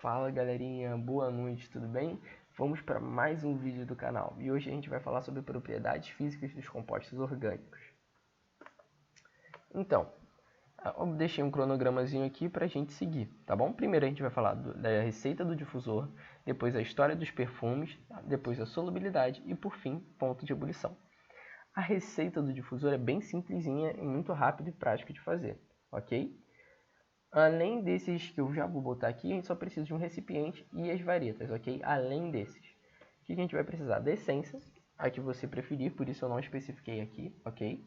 Fala galerinha, boa noite, tudo bem? Vamos para mais um vídeo do canal e hoje a gente vai falar sobre propriedades físicas dos compostos orgânicos. Então, eu deixei um cronogramazinho aqui para a gente seguir, tá bom? Primeiro a gente vai falar da receita do difusor, depois a história dos perfumes, depois a solubilidade e por fim, ponto de ebulição. A receita do difusor é bem simplesinha e muito rápida e prática de fazer, ok? Além desses que eu já vou botar aqui, a gente só precisa de um recipiente e as varetas, ok? Além desses. O que a gente vai precisar? Da essência, a que você preferir, por isso eu não especifiquei aqui, ok?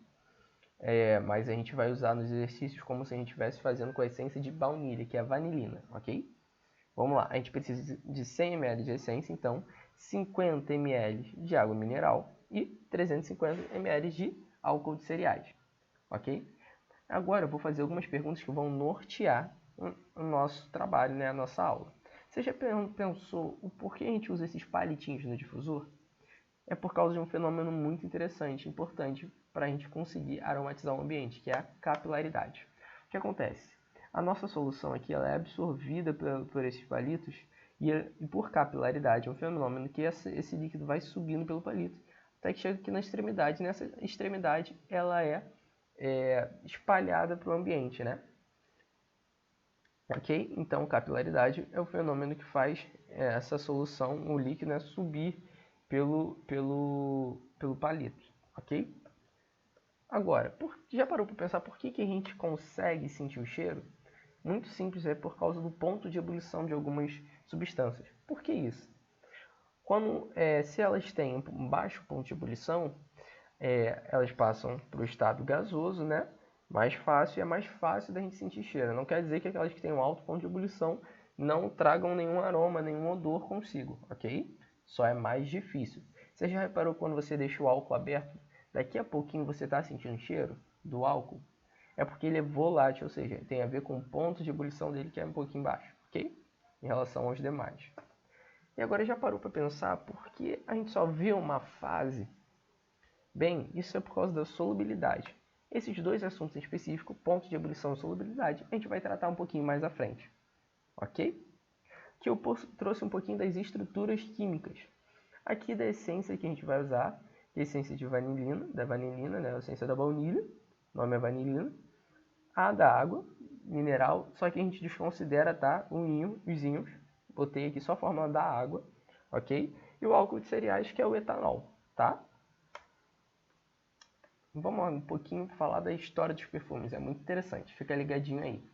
Mas a gente vai usar nos exercícios como se a gente estivesse fazendo com a essência de baunilha, que é a vanilina, ok? Vamos lá, a gente precisa de 100 ml de essência, então 50 ml de água mineral e 350 ml de álcool de cereais, ok? Agora eu vou fazer algumas perguntas que vão nortear o nosso trabalho, né, a nossa aula. Você já pensou o porquê a gente usa esses palitinhos no difusor? É por causa de um fenômeno muito interessante, importante para a gente conseguir aromatizar o ambiente, que é a capilaridade. O que acontece? A nossa solução aqui ela é absorvida por esses palitos e por capilaridade, é um fenômeno que esse líquido vai subindo pelo palito, até que chega aqui na extremidade. Nessa extremidade ela é espalhada para o ambiente, né? Ok? Então, capilaridade é o fenômeno que faz essa solução, o líquido, né, subir pelo palito, ok? Agora, já parou para pensar por que a gente consegue sentir o cheiro? Muito simples, é por causa do ponto de ebulição de algumas substâncias. Por que isso? Se elas têm um baixo ponto de ebulição, elas passam para o estado gasoso, né? Mais fácil, e é mais fácil da gente sentir cheiro. Não quer dizer que aquelas que têm um alto ponto de ebulição não tragam nenhum aroma, nenhum odor consigo, ok? Só é mais difícil. Você já reparou quando você deixa o álcool aberto, daqui a pouquinho você está sentindo cheiro do álcool? É porque ele é volátil, ou seja, tem a ver com o ponto de ebulição dele que é um pouquinho baixo, ok? Em relação aos demais. E agora já parou para pensar por que a gente só vê uma fase? Bem, isso é por causa da solubilidade. Esses dois assuntos em específico, ponto de ebulição e solubilidade, a gente vai tratar um pouquinho mais à frente. Ok? Aqui eu trouxe um pouquinho das estruturas químicas. Aqui da essência que a gente vai usar, a essência de vanilina, né, a essência da baunilha, o nome é vanilina. A da água, mineral, só que a gente desconsidera, tá, os íons. Botei aqui só a fórmula da água, ok? E o álcool de cereais, que é o etanol, tá? Vamos um pouquinho falar da história dos perfumes, é muito interessante, fica ligadinho aí.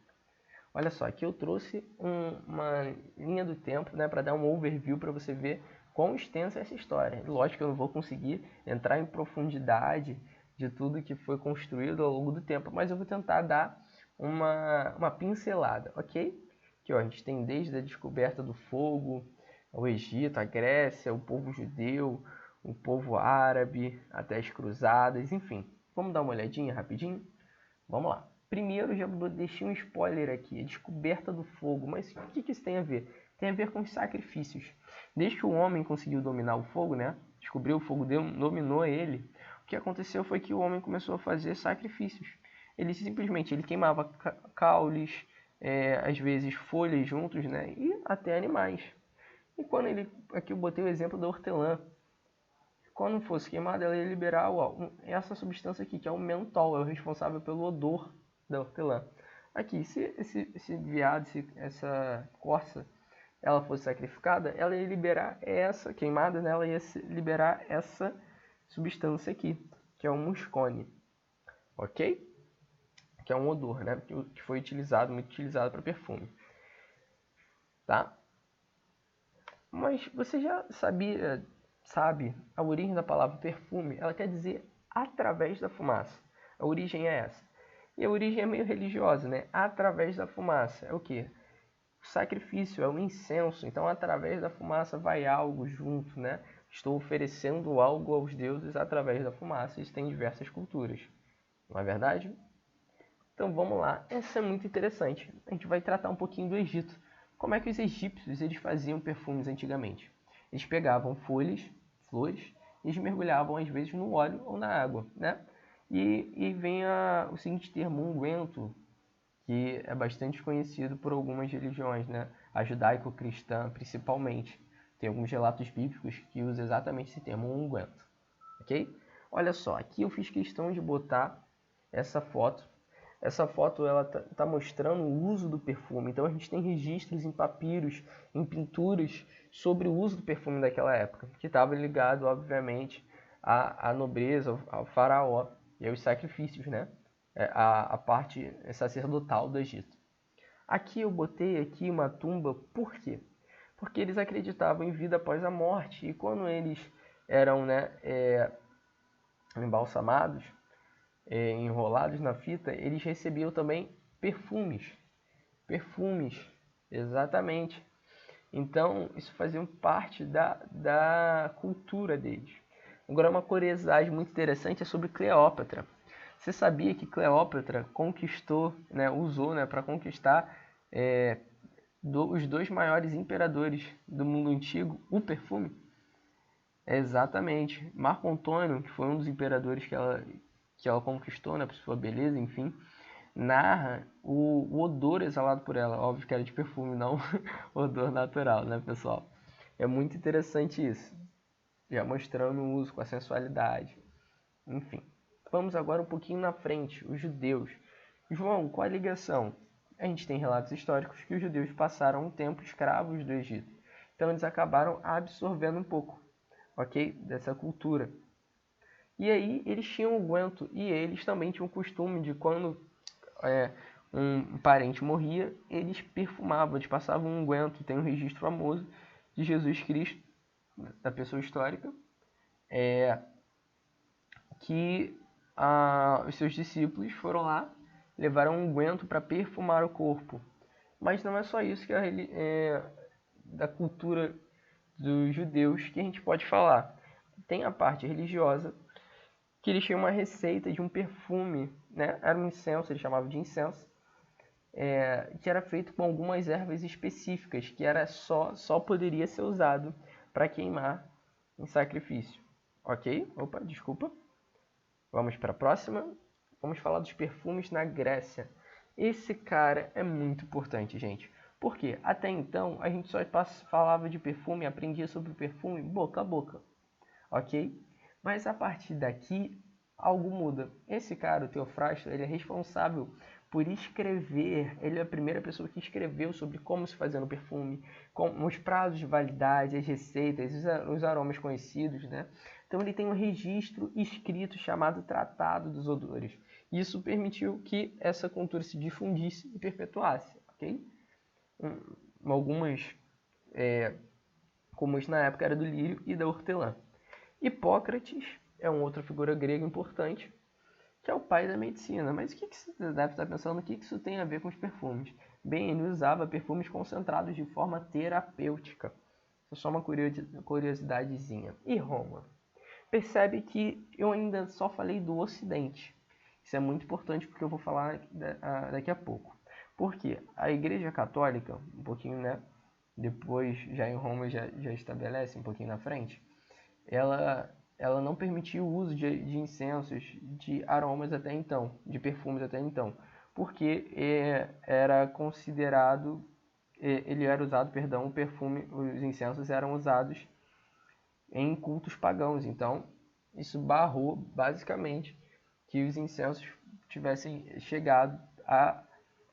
Olha só, aqui eu trouxe uma linha do tempo, né, para dar um overview para você ver quão extensa é essa história. Lógico que eu não vou conseguir entrar em profundidade de tudo que foi construído ao longo do tempo, mas eu vou tentar dar uma pincelada, ok? Aqui ó, a gente tem desde a descoberta do fogo, o Egito, a Grécia, o povo judeu, o povo árabe, até as cruzadas, enfim. Vamos dar uma olhadinha rapidinho? Vamos lá. Primeiro, já deixei um spoiler aqui, a descoberta do fogo. Mas o que isso tem a ver? Tem a ver com os sacrifícios. Desde que o homem conseguiu dominar o fogo, né? Descobriu o fogo, dominou ele. O que aconteceu foi que o homem começou a fazer sacrifícios. Ele simplesmente queimava caules, às vezes folhas juntos, né? E até animais. E quando aqui eu botei o exemplo da hortelã. Quando fosse queimada, ela ia liberar essa substância aqui, que é o mentol, é o responsável pelo odor da hortelã. Aqui, se esse veado, essa corça, ela fosse sacrificada, ela ia liberar essa, queimada, né, ela ia liberar essa substância aqui, que é o muscone, ok? Que é um odor, né, que foi muito utilizado para perfume, tá? Mas você já sabe a origem da palavra perfume? Ela quer dizer através da fumaça. A origem é essa. E a origem é meio religiosa, né? Através da fumaça. É o quê? O sacrifício, é o incenso. Então, através da fumaça vai algo junto, né? Estou oferecendo algo aos deuses através da fumaça. Isso tem diversas culturas. Não é verdade? Então, vamos lá. Essa é muito interessante. A gente vai tratar um pouquinho do Egito. Como é que os egípcios eles faziam perfumes antigamente? Eles pegavam folhas, flores, e eles mergulhavam às vezes no óleo ou na água, né? E vem o seguinte termo, unguento, que é bastante conhecido por algumas religiões, né? a judaico-cristã principalmente. Tem alguns relatos bíblicos que usam exatamente esse termo, unguento. Ok? Olha só, aqui eu fiz questão de botar essa foto. Essa foto ela tá mostrando o uso do perfume. Então a gente tem registros em papiros, em pinturas sobre o uso do perfume daquela época, que estava ligado, obviamente, à nobreza, ao faraó e aos sacrifícios, né? A parte sacerdotal do Egito. Aqui eu botei aqui uma tumba, por quê? Porque eles acreditavam em vida após a morte, e quando eles eram, né, embalsamados, enrolados na fita, eles recebiam também perfumes. Perfumes, exatamente. Então, isso fazia parte da cultura deles. Agora, uma curiosidade muito interessante é sobre Cleópatra. Você sabia que Cleópatra conquistou, né, usou, né, para conquistar os dois maiores imperadores do mundo antigo, o perfume? Exatamente. Marco Antônio, que foi um dos imperadores que ela conquistou, né, por sua beleza, enfim, narra o odor exalado por ela. Óbvio que era de perfume, não odor natural, né, pessoal? É muito interessante isso. Já mostrando o uso com a sensualidade. Enfim. Vamos agora um pouquinho na frente, os judeus. João, qual a ligação? A gente tem relatos históricos que os judeus passaram um tempo escravos do Egito. Então eles acabaram absorvendo um pouco, ok? Dessa cultura. E aí eles tinham o unguento e eles também tinham o costume de quando um parente morria, eles perfumavam, eles passavam um unguento. Tem um registro famoso de Jesus Cristo, da pessoa histórica, que os seus discípulos foram lá, levaram um unguento para perfumar o corpo. Mas não é só isso que da cultura dos judeus que a gente pode falar. Tem a parte religiosa, que eles tinham uma receita de um perfume, né? Era um incenso, eles chamavam de incenso, que era feito com algumas ervas específicas, que era só poderia ser usado para queimar em sacrifício. Ok? Opa, desculpa. Vamos para a próxima. Vamos falar dos perfumes na Grécia. Esse cara é muito importante, gente. Por quê? Até então, a gente só falava de perfume, aprendia sobre perfume boca a boca. Ok? Mas a partir daqui, algo muda. Esse cara, o Teofrasto, ele é responsável por escrever. Ele é a primeira pessoa que escreveu sobre como se fazia no perfume, com os prazos de validade, as receitas, os aromas conhecidos, né? Então ele tem um registro escrito chamado Tratado dos Odores. Isso permitiu que essa cultura se difundisse e perpetuasse, ok? Algumas, como na época era do lírio e da hortelã. Hipócrates é uma outra figura grega importante, que é o pai da medicina. Mas o que você deve estar pensando? O que isso tem a ver com os perfumes? Bem, ele usava perfumes concentrados de forma terapêutica. Isso é só uma curiosidadezinha. E Roma? Percebe que eu ainda só falei do Ocidente. Isso é muito importante porque eu vou falar daqui a pouco. Porque a Igreja Católica, um pouquinho, né? Depois, já em Roma, já estabelece um pouquinho na frente, ela não permitia o uso de incensos, de aromas até então, de perfumes até então, porque era considerado, ele era usado, perdão, o perfume, os incensos eram usados em cultos pagãos. Então, isso barrou basicamente que os incensos tivessem chegado à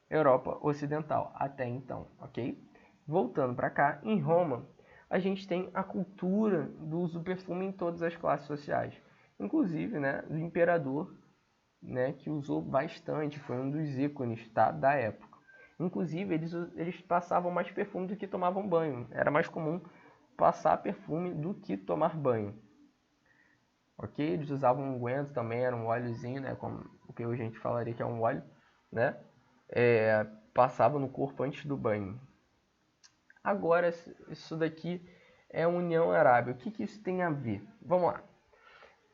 Europa Ocidental até então, ok? Voltando para cá, em Roma, a gente tem a cultura do uso do perfume em todas as classes sociais. Inclusive, né, do imperador, né, que usou bastante, foi um dos ícones, tá, da época. Inclusive, eles passavam mais perfume do que tomavam banho. Era mais comum passar perfume do que tomar banho. Ok? Eles usavam um unguento também, era um óleozinho, né, como o que hoje a gente falaria que é um óleo, né? Passava no corpo antes do banho. Agora, isso daqui é a União Arábia. O que isso tem a ver? Vamos lá.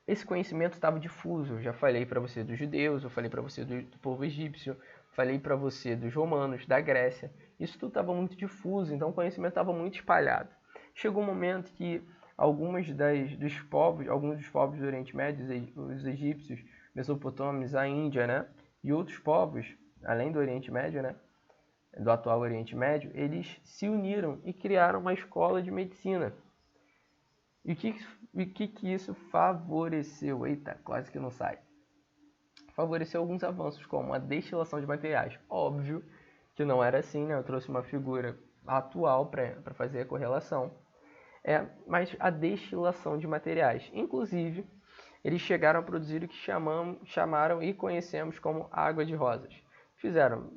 Esse conhecimento estava difuso. Eu já falei para você dos judeus, eu falei para você do povo egípcio, falei para você dos romanos, da Grécia. Isso tudo estava muito difuso, então o conhecimento estava muito espalhado. Chegou um momento que alguns dos povos do Oriente Médio, os egípcios, mesopotâmios, a Índia, né, e outros povos, além do Oriente Médio, né, do atual Oriente Médio, eles se uniram e criaram uma escola de medicina. E o que isso favoreceu? Eita, quase que não sai. Favoreceu alguns avanços, como a destilação de materiais. Óbvio que não era assim, né? Eu trouxe uma figura atual para fazer a correlação. Mas a destilação de materiais. Inclusive, eles chegaram a produzir o que chamaram e conhecemos como água de rosas. Fizeram,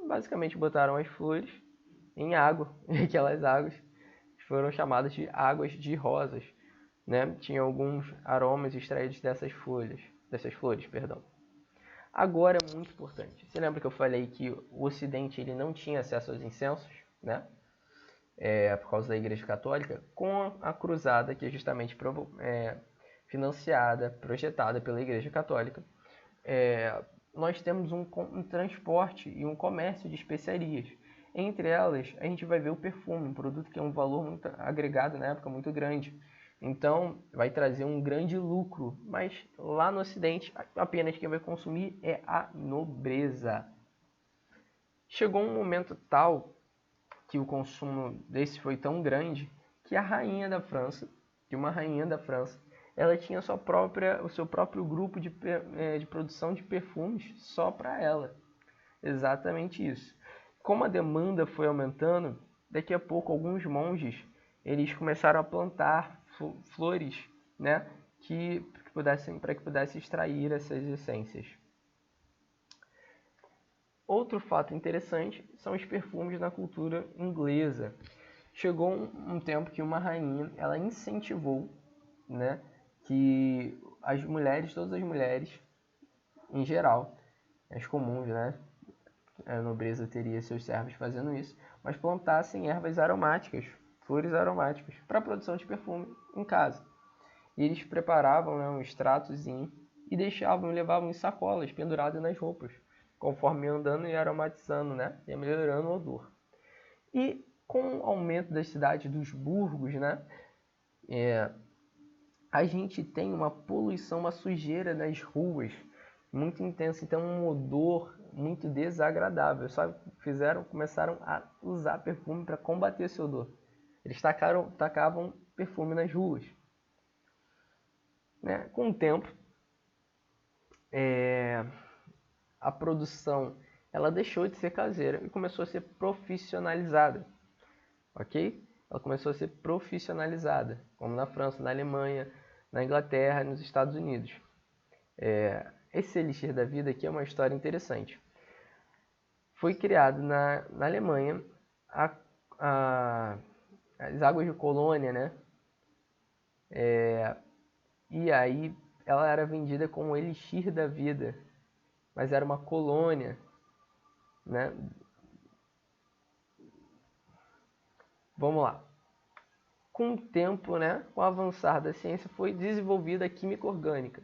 basicamente botaram as flores em água, e aquelas águas foram chamadas de águas de rosas, né? Tinha alguns aromas extraídos dessas flores, perdão. Agora é muito importante. Você lembra que eu falei que o Ocidente ele não tinha acesso aos incensos, né? Por causa da Igreja Católica? Com a Cruzada, que é justamente financiada, projetada pela Igreja Católica, nós temos um transporte e um comércio de especiarias. Entre elas, a gente vai ver o perfume, um produto que é um valor muito agregado na época muito grande. Então, vai trazer um grande lucro, mas lá no Ocidente, apenas quem vai consumir é a nobreza. Chegou um momento tal que o consumo desse foi tão grande que uma rainha da França, ela tinha o seu próprio grupo de produção de perfumes só para ela. Exatamente isso. Como a demanda foi aumentando, daqui a pouco alguns monges eles começaram a plantar flores, né, para que pudesse extrair essas essências. Outro fato interessante são os perfumes na cultura inglesa. Chegou um tempo que uma rainha ela incentivou, né, que as mulheres, todas as mulheres em geral, as comuns, né, a nobreza teria seus servos fazendo isso, mas plantassem ervas aromáticas, flores aromáticas, para a produção de perfume em casa. E eles preparavam, né, um extratozinho e levavam em sacolas penduradas nas roupas, conforme andando e aromatizando, né, e melhorando o odor. E com o aumento das cidades dos burgos, né, a gente tem uma poluição, uma sujeira nas ruas muito intensa, então um odor muito desagradável. Começaram a usar perfume para combater esse odor. Eles tacavam perfume nas ruas. Né? Com o tempo, a produção ela deixou de ser caseira e começou a ser profissionalizada. Ok? Ela começou a ser profissionalizada, como na França, na Alemanha, na Inglaterra e nos Estados Unidos. Esse elixir da vida aqui é uma história interessante. Foi criado na Alemanha as águas de colônia, né? E aí ela era vendida como elixir da vida, mas era uma colônia, né? Vamos lá. Com o tempo, né, com o avançar da ciência, foi desenvolvida a química orgânica.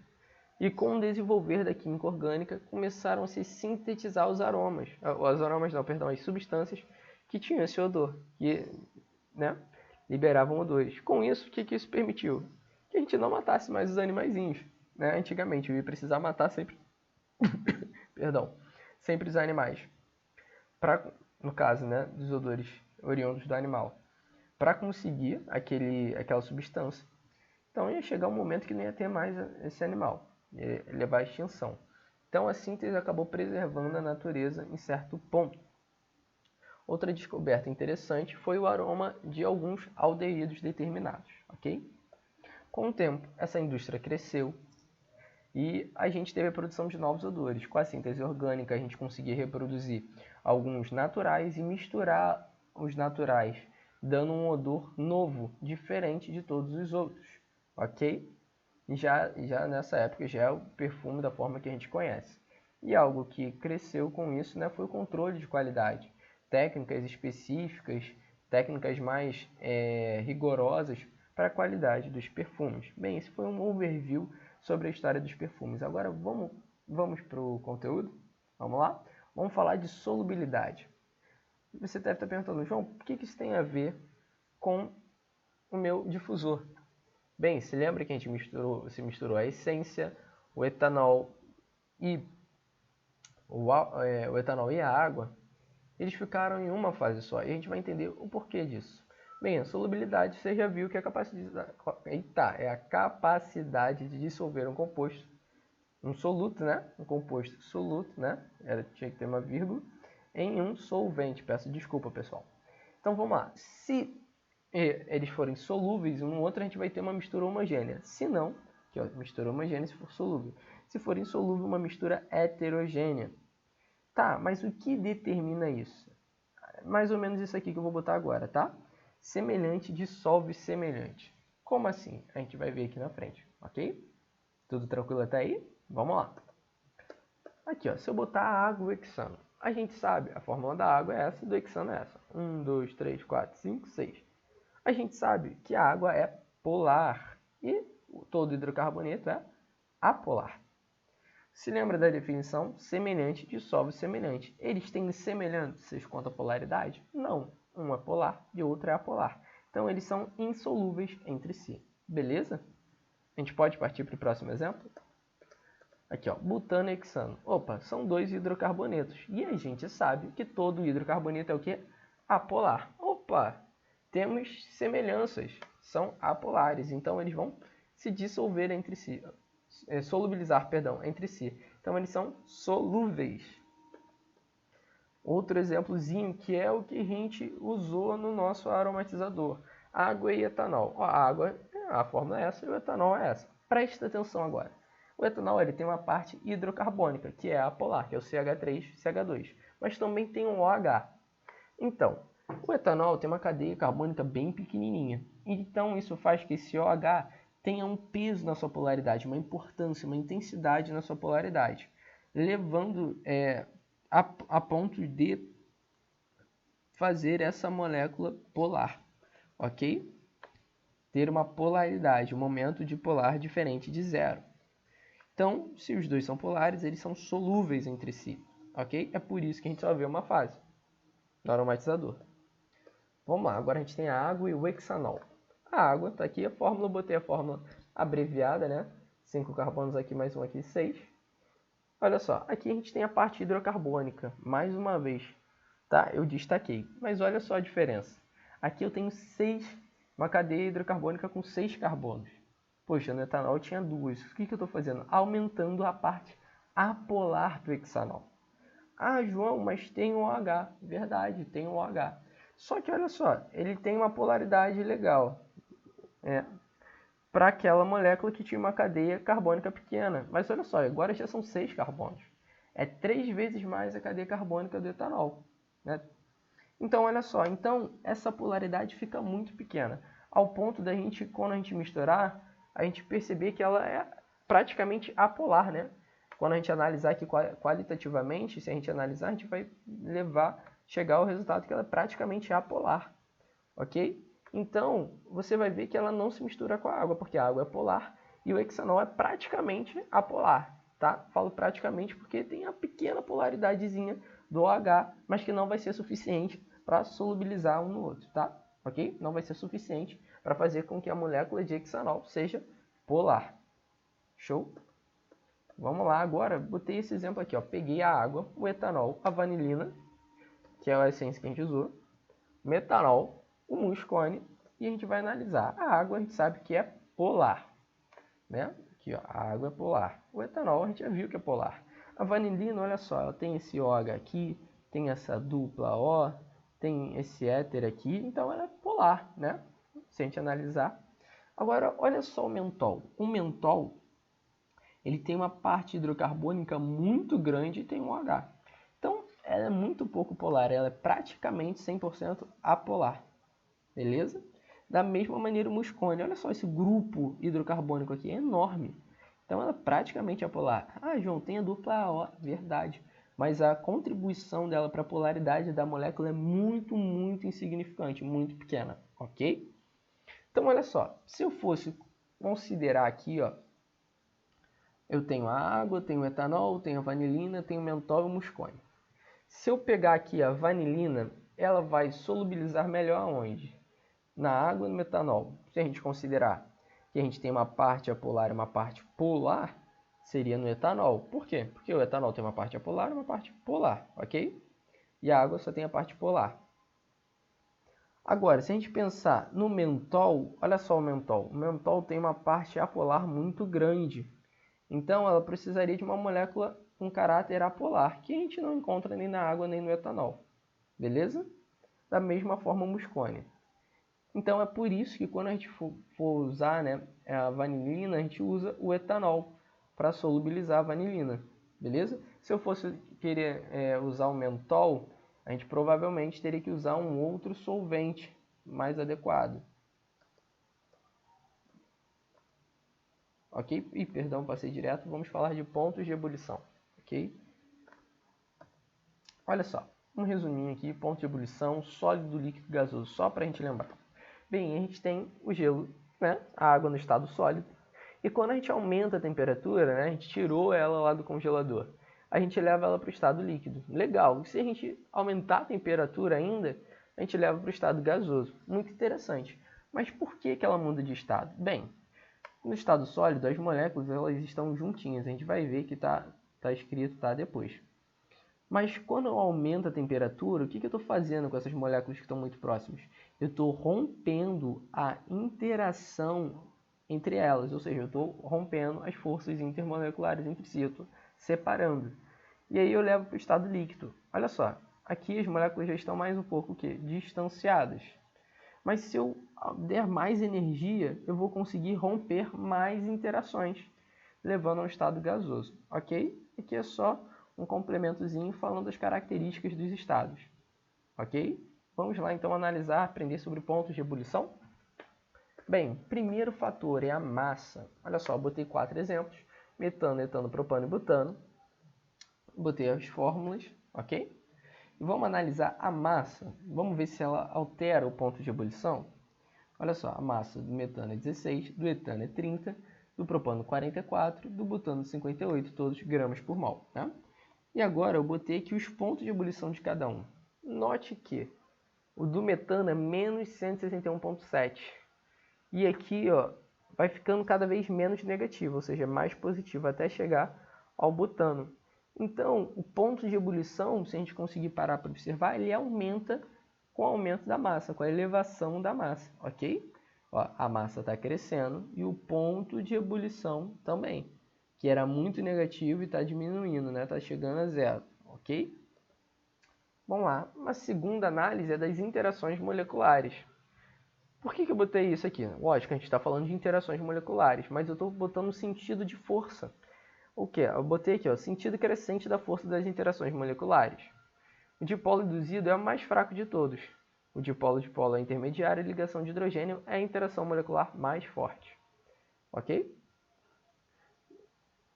E com o desenvolver da química orgânica, começaram a se sintetizar as substâncias que tinham esse odor, que, né, liberavam odores. Com isso, o que isso permitiu? Que a gente não matasse mais os animaizinhos. Né? Antigamente, eu ia precisar matar sempre sempre os animais. No caso, né, dos odores oriundos do animal. Para conseguir aquela substância. Então ia chegar um momento que não ia ter mais esse animal, ia levar à extinção. Então a síntese acabou preservando a natureza em certo ponto. Outra descoberta interessante foi o aroma de alguns aldeídos determinados. Okay? Com o tempo, essa indústria cresceu e a gente teve a produção de novos odores. Com a síntese orgânica, a gente conseguia reproduzir alguns naturais e misturar os naturais, dando um odor novo, diferente de todos os outros, ok? Já nessa época já é o perfume da forma que a gente conhece. E algo que cresceu com isso, né, foi o controle de qualidade. Técnicas específicas, técnicas mais rigorosas para a qualidade dos perfumes. Bem, esse foi um overview sobre a história dos perfumes. Agora vamos para o conteúdo? Vamos lá? Vamos falar de solubilidade. Você deve estar perguntando, João, o que isso tem a ver com o meu difusor? Bem, se lembra que a gente misturou a essência, o etanol e a água? eles ficaram em uma fase só. E a gente vai entender o porquê disso. Bem, a solubilidade, você já viu que é a capacidade de dissolver um composto, um soluto, né? Um composto soluto, né? Tinha que ter uma vírgula, em um solvente. Peço desculpa, pessoal. Então, vamos lá. Se eles forem solúveis um no outro, a gente vai ter uma mistura homogênea. Se não, que é mistura homogênea se for solúvel. Se for insolúvel, uma mistura heterogênea. Tá, mas o que determina isso? Mais ou menos isso aqui que eu vou botar agora, tá? Semelhante dissolve semelhante. Como assim? A gente vai ver aqui na frente, ok? Tudo tranquilo até aí? Vamos lá. Aqui, ó, se eu botar água e hexano, a gente sabe, a fórmula da água é essa e do hexano é essa. 1, 2, 3, 4, 5, 6. A gente sabe que a água é polar e todo hidrocarboneto é apolar. Se lembra da definição? Semelhante dissolve semelhante. Eles têm semelhanças quanto à polaridade? Não. Um é polar e o outro é apolar. Então, eles são insolúveis entre si. Beleza? A gente pode partir para o próximo exemplo? Aqui, ó, butano e hexano. Opa, são dois hidrocarbonetos. E a gente sabe que todo hidrocarboneto é o quê? Apolar. Opa, temos semelhanças. São apolares. Então, eles vão se dissolver entre si. Solubilizar, perdão, entre si. Então, eles são solúveis. Outro exemplozinho que é o que a gente usou no nosso aromatizador. Água e etanol. Ó, a água, a fórmula é essa e o etanol é essa. Presta atenção agora. O etanol ele tem uma parte hidrocarbônica, que é a polar, que é o CH3CH2. Mas também tem um OH. Então, o etanol tem uma cadeia carbônica bem pequenininha. Então, isso faz que esse OH tenha um peso na sua polaridade, uma importância, uma intensidade na sua polaridade, levando a ponto de fazer essa molécula polar, ok? Ter uma polaridade, um momento de polar diferente de zero. Então, se os dois são polares, eles são solúveis entre si, ok? É por isso que a gente só vê uma fase no aromatizador. Vamos lá, agora a gente tem a água e o hexanol. A água, está aqui a fórmula, eu botei a fórmula abreviada, né? 5 carbonos aqui, mais um aqui, 6. Olha só, aqui a gente tem a parte hidrocarbônica, mais uma vez, tá? Eu destaquei, mas olha só a diferença. Aqui eu tenho uma cadeia hidrocarbônica com 6 carbonos. Poxa, no etanol tinha 2. O que eu estou fazendo? Aumentando a parte apolar do hexanol. Ah, João, mas tem um OH. Verdade, tem um OH. Só que olha só, ele tem uma polaridade legal. Para aquela molécula que tinha uma cadeia carbônica pequena. Mas olha só, agora já são 6 carbonos. É 3 vezes mais a cadeia carbônica do etanol, né? Então, olha só, essa polaridade fica muito pequena, ao ponto da gente, quando a gente misturar, a gente perceber que ela é praticamente apolar, né? Quando a gente analisar aqui qualitativamente, se a gente analisar, a gente vai chegar ao resultado que ela é praticamente apolar, ok? Então, você vai ver que ela não se mistura com a água, porque a água é polar e o hexanol é praticamente apolar, tá? Falo praticamente porque tem a pequena polaridadezinha do OH, mas que não vai ser suficiente para solubilizar um no outro, tá? Ok? Não vai ser suficiente para fazer com que a molécula de hexanol seja polar. Show? Vamos lá, agora botei esse exemplo aqui, ó. Peguei a água, o etanol, a vanilina, que é a essência que a gente usou, metanol, o muscone, e a gente vai analisar. A água a gente sabe que é polar, né? Aqui, ó, a água é polar. O etanol a gente já viu que é polar. A vanilina, olha só, ela tem esse OH aqui, tem essa dupla O, tem esse éter aqui, então ela é polar, né? Se a gente analisar. Agora, olha só o mentol. O mentol, ele tem uma parte hidrocarbônica muito grande e tem um OH. Então, ela é muito pouco polar, ela é praticamente 100% apolar, beleza? Da mesma maneira o muscone, olha só esse grupo hidrocarbônico aqui, é enorme. Então ela é praticamente apolar. Ah, João, tem a dupla O, verdade. Mas a contribuição dela para a polaridade da molécula é muito, muito insignificante, muito pequena, ok? Então olha só, se eu fosse considerar aqui, ó, eu tenho a água, tenho o etanol, tenho a vanilina, tenho o mentol e o muscone. Se eu pegar aqui a vanilina, ela vai solubilizar melhor aonde? Na água e no metanol. Se a gente considerar que a gente tem uma parte apolar e uma parte polar, seria no etanol. Por quê? Porque o etanol tem uma parte apolar e uma parte polar, ok? e a água só tem a parte polar. Agora, se a gente pensar no mentol, olha só o mentol. O mentol tem uma parte apolar muito grande. Então, ela precisaria de uma molécula com caráter apolar, que a gente não encontra nem na água nem no etanol. Beleza? Da mesma forma, o muscone. Então, é por isso que quando a gente for usar, né, a vanilina, a gente usa o etanol para solubilizar a vanilina. Beleza? Se eu fosse querer usar o mentol, a gente provavelmente teria que usar um outro solvente mais adequado. Ok? Ih, perdão, passei direto. Vamos falar de pontos de ebulição. Ok? Olha só, um resuminho aqui, ponto de ebulição, sólido, líquido, gasoso, só para a gente lembrar. Bem, a gente tem o gelo, né? A água no estado sólido. E quando a gente aumenta a temperatura, né? A gente tirou ela lá do congelador, a gente leva ela para o estado líquido. Legal. E se a gente aumentar a temperatura ainda, a gente leva para o estado gasoso. Muito interessante. Mas por que ela muda de estado? Bem, no estado sólido, as moléculas elas estão juntinhas. A gente vai ver que está escrito depois. Mas quando eu aumento a temperatura, o que eu estou fazendo com essas moléculas que estão muito próximas? Eu estou rompendo a interação entre elas, ou seja, eu estou rompendo as forças intermoleculares entre si, eu estou separando. E aí eu levo para o estado líquido. Olha só, aqui as moléculas já estão mais um pouco distanciadas. Mas se eu der mais energia, eu vou conseguir romper mais interações, levando ao estado gasoso, ok? Aqui é só um complementozinho falando das características dos estados, ok? Vamos lá então analisar, aprender sobre pontos de ebulição? Bem, primeiro fator é a massa. Olha só, botei 4 exemplos, metano, etano, propano e butano. Botei as fórmulas, ok? E vamos analisar a massa. Vamos ver se ela altera o ponto de ebulição. Olha só, a massa do metano é 16, do etano é 30, do propano 44, do butano 58, todos gramas por mol, tá? E agora eu botei aqui os pontos de ebulição de cada um. Note que o do metano é menos 161,7. E aqui ó, vai ficando cada vez menos negativo, ou seja, mais positivo, até chegar ao butano. Então, o ponto de ebulição, se a gente conseguir parar para observar, ele aumenta com o aumento da massa, com a elevação da massa, ok? Ó, a massa está crescendo e o ponto de ebulição também, que era muito negativo e está diminuindo, né? Está chegando a zero, ok? Vamos lá, uma segunda análise é das interações moleculares. Por que eu botei isso aqui? Lógico, a gente está falando de interações moleculares, mas eu estou botando o sentido de força. O que? Eu botei aqui, ó, sentido crescente da força das interações moleculares. O dipolo induzido é o mais fraco de todos. O dipolo-dipolo é intermediário e a ligação de hidrogênio é a interação molecular mais forte. Ok?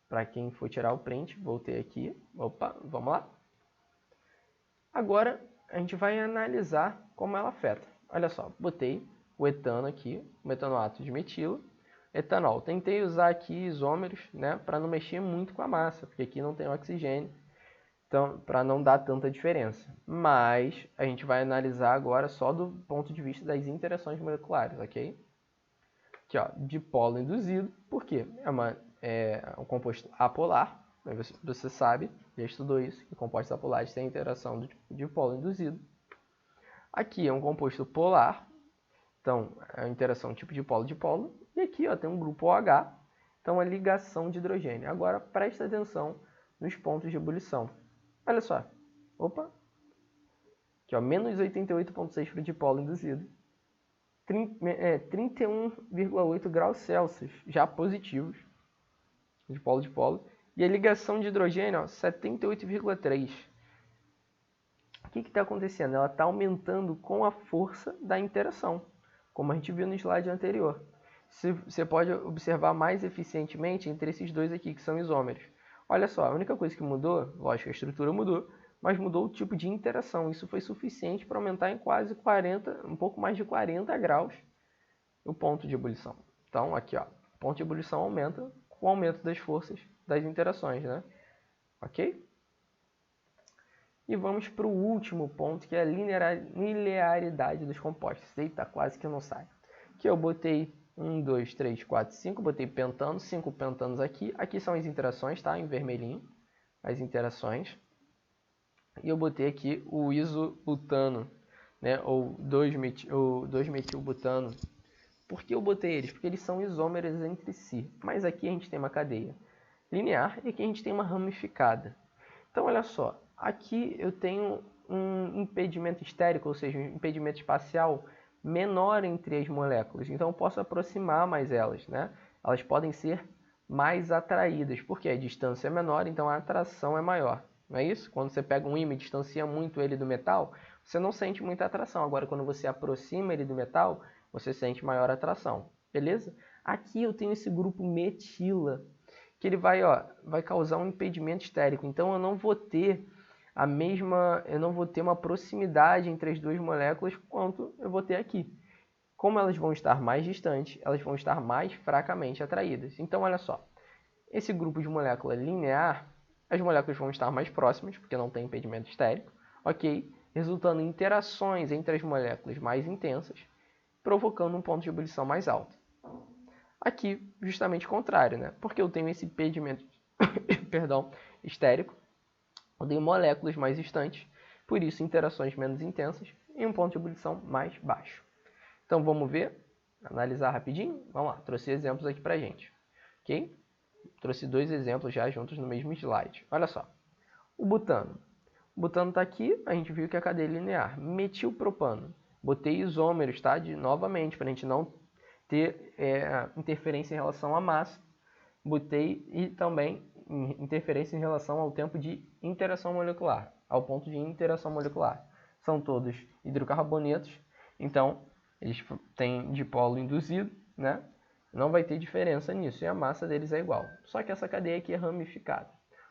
Para quem for tirar o print, voltei aqui. Opa, vamos lá. Agora, a gente vai analisar como ela afeta. Olha só, botei o etano aqui, o metanoato de metilo, etanol. Tentei usar aqui isômeros, né, para não mexer muito com a massa, porque aqui não tem oxigênio, então para não dar tanta diferença. Mas a gente vai analisar agora só do ponto de vista das interações moleculares, ok? Aqui, ó, dipolo induzido, por quê? É um composto apolar, você sabe, já estudou isso, que compostos apolares têm interação do dipolo induzido. Aqui é um composto polar, então é a interação tipo dipolo-dipolo. E aqui ó, tem um grupo OH, então a ligação de hidrogênio. Agora presta atenção nos pontos de ebulição. Olha só, opa, aqui ó, menos 88,6 para o dipolo induzido. 31,8 graus Celsius, já positivos, dipolo-dipolo. E a ligação de hidrogênio, 78,3. O que está acontecendo? Ela está aumentando com a força da interação, como a gente viu no slide anterior. Você pode observar mais eficientemente entre esses dois aqui, que são isômeros. Olha só, a única coisa que mudou, lógico, a estrutura mudou, mas mudou o tipo de interação. Isso foi suficiente para aumentar em quase 40, um pouco mais de 40 graus o ponto de ebulição. Então, aqui, ó, o ponto de ebulição aumenta com o aumento das forças das interações, né? Ok? E vamos para o último ponto, que é a linearidade dos compostos. Eita, quase que não sai. Aqui eu botei 1, 2, 3, 4, 5, botei pentano, 5 pentanos aqui. Aqui são as interações, tá? Em vermelhinho, as interações. e eu botei aqui o isobutano, né, ou 2-metilbutano. Por que eu botei eles? Porque eles são isômeros entre si, mas aqui a gente tem uma cadeia linear e aqui a gente tem uma ramificada. Então, olha só, aqui eu tenho um impedimento estérico, ou seja, um impedimento espacial menor entre as moléculas. Então, eu posso aproximar mais elas, né? Elas podem ser mais atraídas, porque a distância é menor, então a atração é maior. Não é isso? Quando você pega um ímã e distancia muito ele do metal, você não sente muita atração. Agora, quando você aproxima ele do metal, você sente maior atração. Beleza? Aqui eu tenho esse grupo metila, que ele vai causar um impedimento estérico. Então eu não vou ter uma proximidade entre as duas moléculas quanto eu vou ter aqui. Como elas vão estar mais distantes, elas vão estar mais fracamente atraídas. Então olha só, esse grupo de molécula linear, as moléculas vão estar mais próximas, porque não tem impedimento estérico, ok? Resultando em interações entre as moléculas mais intensas, provocando um ponto de ebulição mais alto. Aqui, justamente o contrário, né? Porque eu tenho esse impedimento estérico, eu tenho moléculas mais distantes, por isso interações menos intensas e um ponto de ebulição mais baixo. Então vamos ver, analisar rapidinho? Vamos lá, trouxe exemplos aqui pra gente, ok? Trouxe 2 exemplos já juntos no mesmo slide. Olha só, o butano. O butano está aqui, a gente viu que é a cadeia linear. Metilpropano. Botei isômeros, tá? Novamente, para a gente não ter interferência em relação à massa. Botei e também interferência em relação ao tempo de interação molecular, ao ponto de interação molecular. São todos hidrocarbonetos, então eles têm dipolo induzido, né? Não vai ter diferença nisso e a massa deles é igual. Só que essa cadeia aqui é ramificada,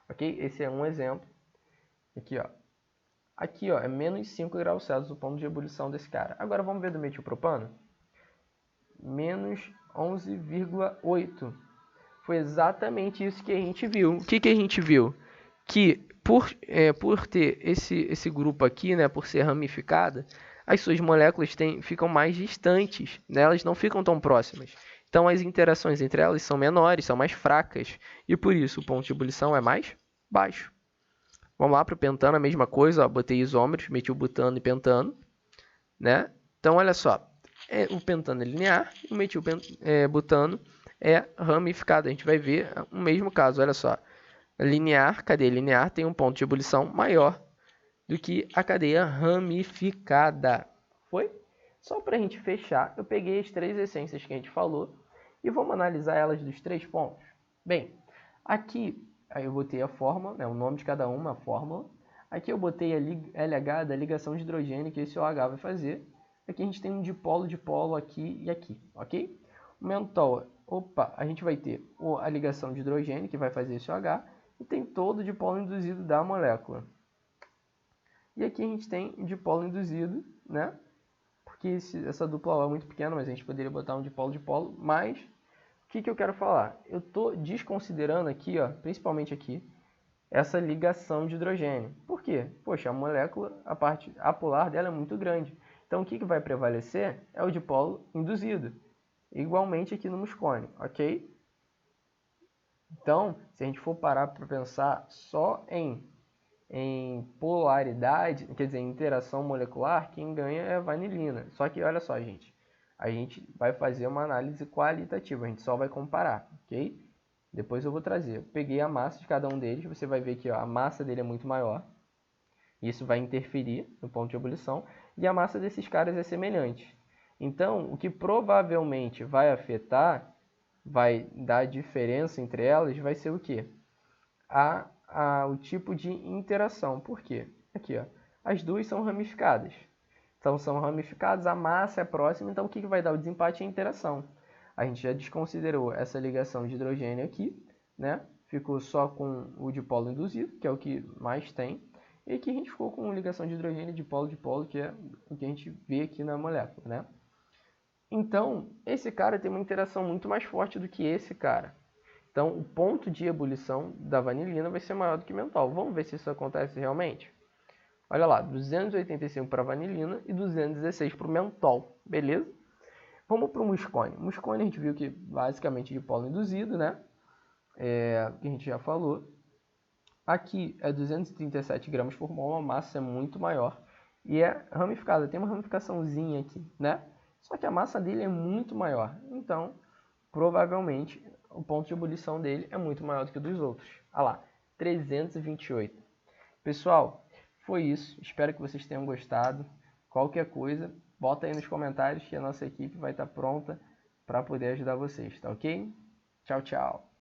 ok? Esse é um exemplo. Aqui, ó, é menos 5 graus Celsius o ponto de ebulição desse cara. Agora vamos ver do metilpropano. Menos 11,8. Foi exatamente isso que a gente viu. O que a gente viu? Que por ter esse grupo aqui, né, por ser ramificada, as suas moléculas ficam mais distantes, né, elas não ficam tão próximas. Então as interações entre elas são menores, são mais fracas, e por isso o ponto de ebulição é mais baixo. Vamos lá para o pentano, a mesma coisa, ó, botei isômeros, metilbutano e pentano, né? Então, olha só, o pentano é linear e o metilbutano é ramificado. A gente vai ver o mesmo caso, olha só. Linear, cadeia linear tem um ponto de ebulição maior do que a cadeia ramificada. Foi? Só para a gente fechar, eu peguei as 3 essências que a gente falou e vamos analisar elas dos 3 pontos. Bem, aqui aí eu botei a fórmula, né, o nome de cada uma, a fórmula. Aqui eu botei a LH da ligação de hidrogênio que esse OH vai fazer. Aqui a gente tem um dipolo aqui e aqui, ok? O mentol, a gente vai ter a ligação de hidrogênio que vai fazer esse OH e tem todo o dipolo induzido da molécula. E aqui a gente tem o dipolo induzido, né? Porque essa dupla O é muito pequena, mas a gente poderia botar um dipolo, mas o que eu quero falar? Eu estou desconsiderando aqui, ó, principalmente aqui, essa ligação de hidrogênio. Por quê? Poxa, a molécula, a parte apolar dela é muito grande. Então, o que vai prevalecer é o dipolo induzido. Igualmente aqui no muscone, ok? Então, se a gente for parar para pensar só em polaridade, quer dizer, em interação molecular, quem ganha é a vanilina. Só que, olha só, gente, a gente vai fazer uma análise qualitativa, a gente só vai comparar, ok? Depois eu vou trazer. Eu peguei a massa de cada um deles, você vai ver que ó, a massa dele é muito maior. Isso vai interferir no ponto de ebulição. E a massa desses caras é semelhante. Então, o que provavelmente vai afetar, vai dar diferença entre elas, vai ser o quê? O tipo de interação. Por quê? Aqui, ó, as duas são ramificadas. Então, são ramificadas, a massa é próxima, então o que vai dar o desempate é a interação. A gente já desconsiderou essa ligação de hidrogênio aqui, né? Ficou só com o dipolo induzido, que é o que mais tem. E aqui a gente ficou com ligação de hidrogênio dipolo-dipolo, que é o que a gente vê aqui na molécula, né? Então, esse cara tem uma interação muito mais forte do que esse cara. Então, o ponto de ebulição da vanilina vai ser maior do que mentol. Vamos ver se isso acontece realmente? Olha lá, 285 para a vanilina e 216 para o mentol, beleza? Vamos para o muscone. O muscone a gente viu que basicamente dipolo induzido, né? Que a gente já falou. Aqui é 237 gramas por mol, a massa é muito maior e é ramificada, tem uma ramificaçãozinha aqui, né? Só que a massa dele é muito maior, então provavelmente o ponto de ebulição dele é muito maior do que o dos outros. Olha lá, 328. Pessoal, foi isso. Espero que vocês tenham gostado. Qualquer coisa, bota aí nos comentários que a nossa equipe vai estar pronta para poder ajudar vocês, tá ok? Tchau, tchau.